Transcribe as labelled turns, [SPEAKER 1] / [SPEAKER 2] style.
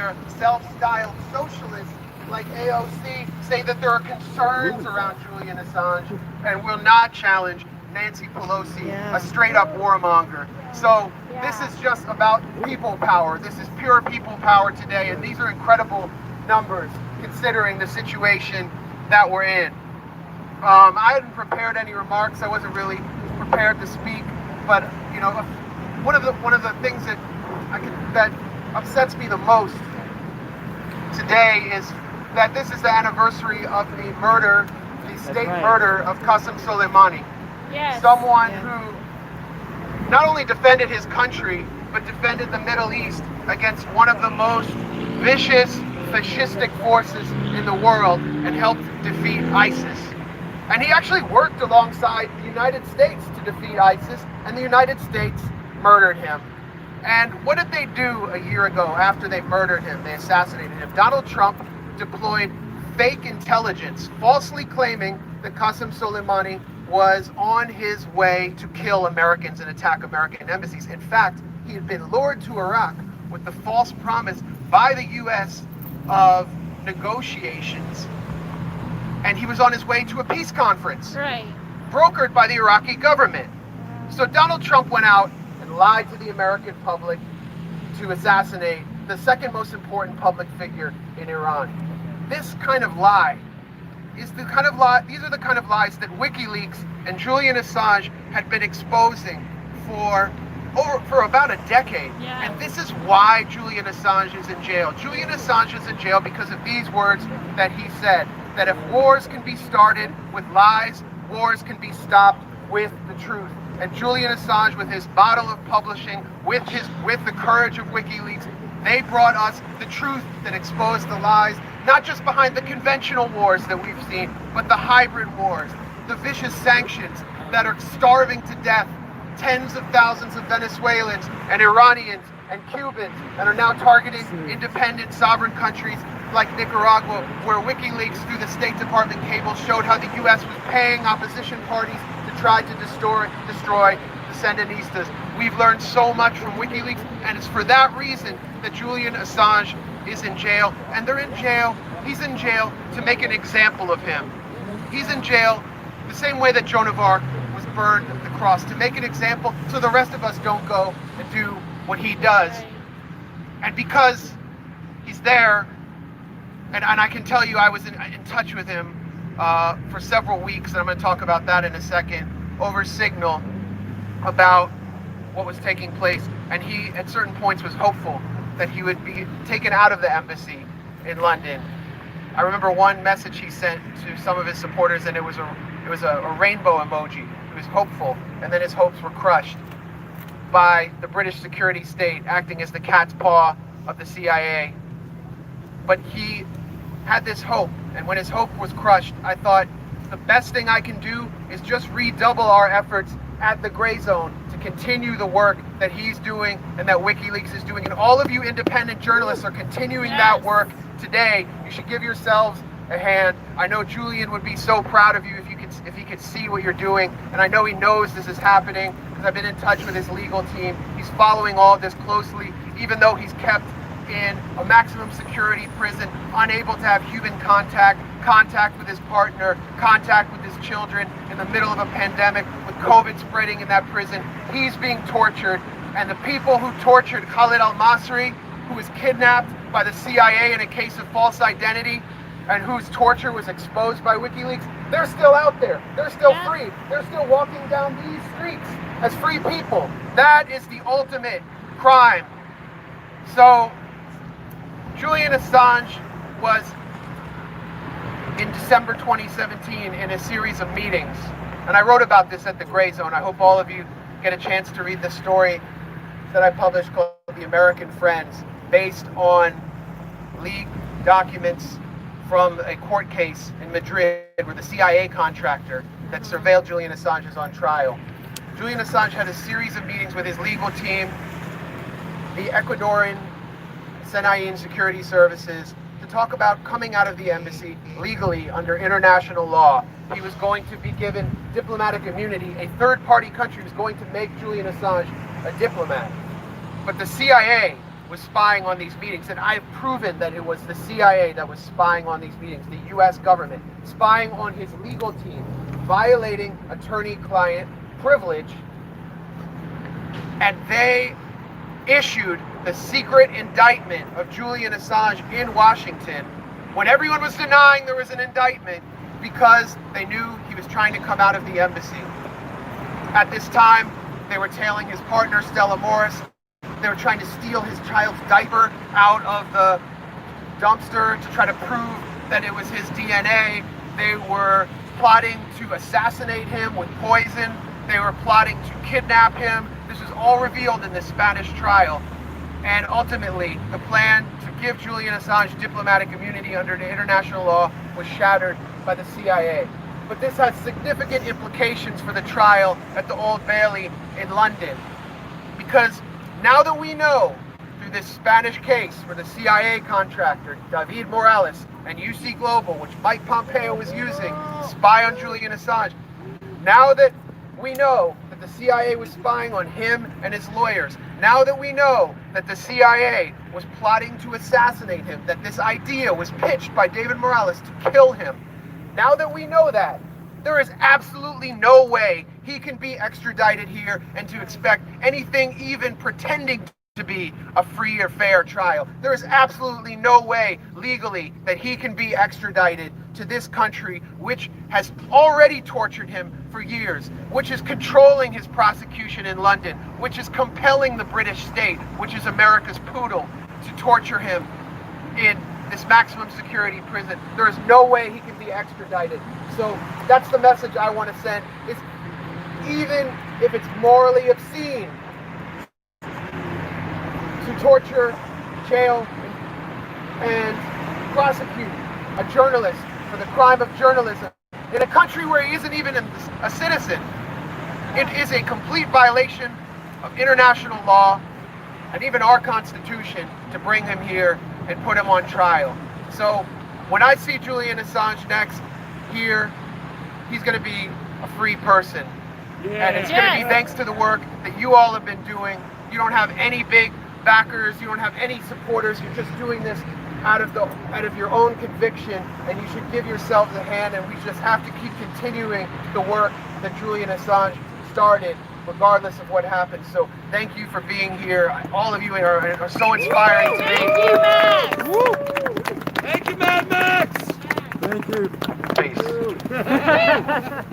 [SPEAKER 1] where self-styled socialists like AOC say that there are concerns around Julian Assange and will not challenge Nancy Pelosi, a straight-up warmonger. So this is just about people power. This is pure people power today, and these are incredible numbers considering the situation that we're in. I hadn't prepared any remarks. I wasn't really prepared to speak, but you know, one of the things that that upsets me the most today is that this is the anniversary of the murder, the state murder of Qasem Soleimani.
[SPEAKER 2] Yes.
[SPEAKER 1] Someone who not only defended his country, but defended the Middle East against one of the most vicious, fascistic forces in the world and helped defeat ISIS. And he actually worked alongside the United States to defeat ISIS, and the United States murdered him. And what did they do a year ago after they murdered him? They assassinated him. Donald Trump deployed fake intelligence, falsely claiming that Qasem Soleimani was on his way to kill Americans and attack American embassies. In fact, he had been lured to Iraq with the false promise by the U.S. of negotiations, and he was on his way to a peace conference, brokered by the Iraqi government. So Donald Trump went out and lied to the American public to assassinate the second most important public figure in Iran. This kind of lie is the kind of lie, these are the kind of lies that WikiLeaks and Julian Assange had been exposing for about a decade. And this is why Julian Assange is in jail. Julian Assange is in jail because of these words that he said, that if wars can be started with lies, wars can be stopped with the truth. And Julian Assange, with his model of publishing, with the courage of WikiLeaks, they brought us the truth that exposed the lies, not just behind the conventional wars that we've seen, but the hybrid wars, the vicious sanctions that are starving to death tens of thousands of Venezuelans and Iranians and Cubans, and are now targeting independent sovereign countries like Nicaragua, where WikiLeaks through the State Department cables showed how the U.S. was paying opposition parties to try to destroy the Sandinistas. We've learned so much from WikiLeaks, and it's for that reason that Julian Assange is in jail. And they're in jail, he's in jail to make an example of him. He's in jail the same way that Joan of Arc was burned at the cross, to make an example so the rest of us don't go and do what he does. And because he's there, and I can tell you I was in touch with him for several weeks, and I'm going to talk about that in a second, over Signal, about what was taking place. And he, at certain points, was hopeful that he would be taken out of the embassy in London. I remember one message he sent to some of his supporters, and it was a rainbow emoji. He was hopeful, and then his hopes were crushed by the British security state acting as the cat's paw of the CIA. But he had this hope, and when his hope was crushed, I thought the best thing I can do is just redouble our efforts at the Gray Zone to continue the work that he's doing and that WikiLeaks is doing. And all of you independent journalists are continuing that work today. You should give yourselves a hand. I know Julian would be so proud of you if he could see what you're doing, and I know he knows this is happening because I've been in touch with his legal team. He's following all of this closely, even though he's kept in a maximum security prison, unable to have human contact with his partner, contact with his children in the middle of a pandemic with COVID spreading in that prison. He's being tortured, and the people who tortured Khalid al-Masri, who was kidnapped by the CIA in a case of false identity, and whose torture was exposed by WikiLeaks, they're still out there. They're still free. They're still walking down these streets as free people. That is the ultimate crime. So Julian Assange was in December 2017 in a series of meetings, and I wrote about this at the Gray Zone. I hope all of you get a chance to read the story that I published called The American Friends, based on leaked documents from a court case in Madrid where the CIA contractor that surveilled Julian Assange is on trial. Julian Assange had a series of meetings with his legal team, the Ecuadorian Senain Security Services, to talk about coming out of the embassy legally under international law. He was going to be given diplomatic immunity. A third-party country was going to make Julian Assange a diplomat. But the CIA was spying on these meetings, and I've proven that it was the CIA that was spying on these meetings, the US government, spying on his legal team, violating attorney-client privilege, and they issued the secret indictment of Julian Assange in Washington when everyone was denying there was an indictment because they knew he was trying to come out of the embassy. At this time, they were tailing his partner, Stella Morris. They were trying to steal his child's diaper out of the dumpster to try to prove that it was his DNA. They were plotting to assassinate him with poison. They were plotting to kidnap him. This was all revealed in the Spanish trial. And ultimately, the plan to give Julian Assange diplomatic immunity under the international law was shattered by the CIA. But this has significant implications for the trial at the Old Bailey in London. Because now that we know through this Spanish case where the CIA contractor, David Morales, and UC Global, which Mike Pompeo was using to spy on Julian Assange, now that we know that the CIA was spying on him and his lawyers, now that we know that the CIA was plotting to assassinate him, that this idea was pitched by David Morales to kill him, now that we know that, there is absolutely no way he can be extradited here and to expect anything even pretending to be a free or fair trial. There is absolutely no way legally that he can be extradited to this country, which has already tortured him for years, which is controlling his prosecution in London, which is compelling the British state, which is America's poodle, to torture him in this maximum security prison. There is no way he can be extradited. So that's the message I want to send, is even if it's morally obscene to torture, jail, and prosecute a journalist for the crime of journalism in a country where he isn't even a citizen, it is a complete violation of international law and even our Constitution to bring him here and put him on trial. So when I see Julian Assange next here, he's going to be a free person. Yeah. And it's going to be thanks to the work that you all have been doing. You don't have any big backers, you don't have any supporters, you're just doing this out of your own conviction, and you should give yourselves a hand, and we just have to keep continuing the work that Julian Assange started, regardless of what happens. So thank you for being here. All of you are so inspiring to me.
[SPEAKER 2] Thank you, Max!
[SPEAKER 3] Woo. Thank you, Mad Max!
[SPEAKER 2] Thank you.
[SPEAKER 1] Peace.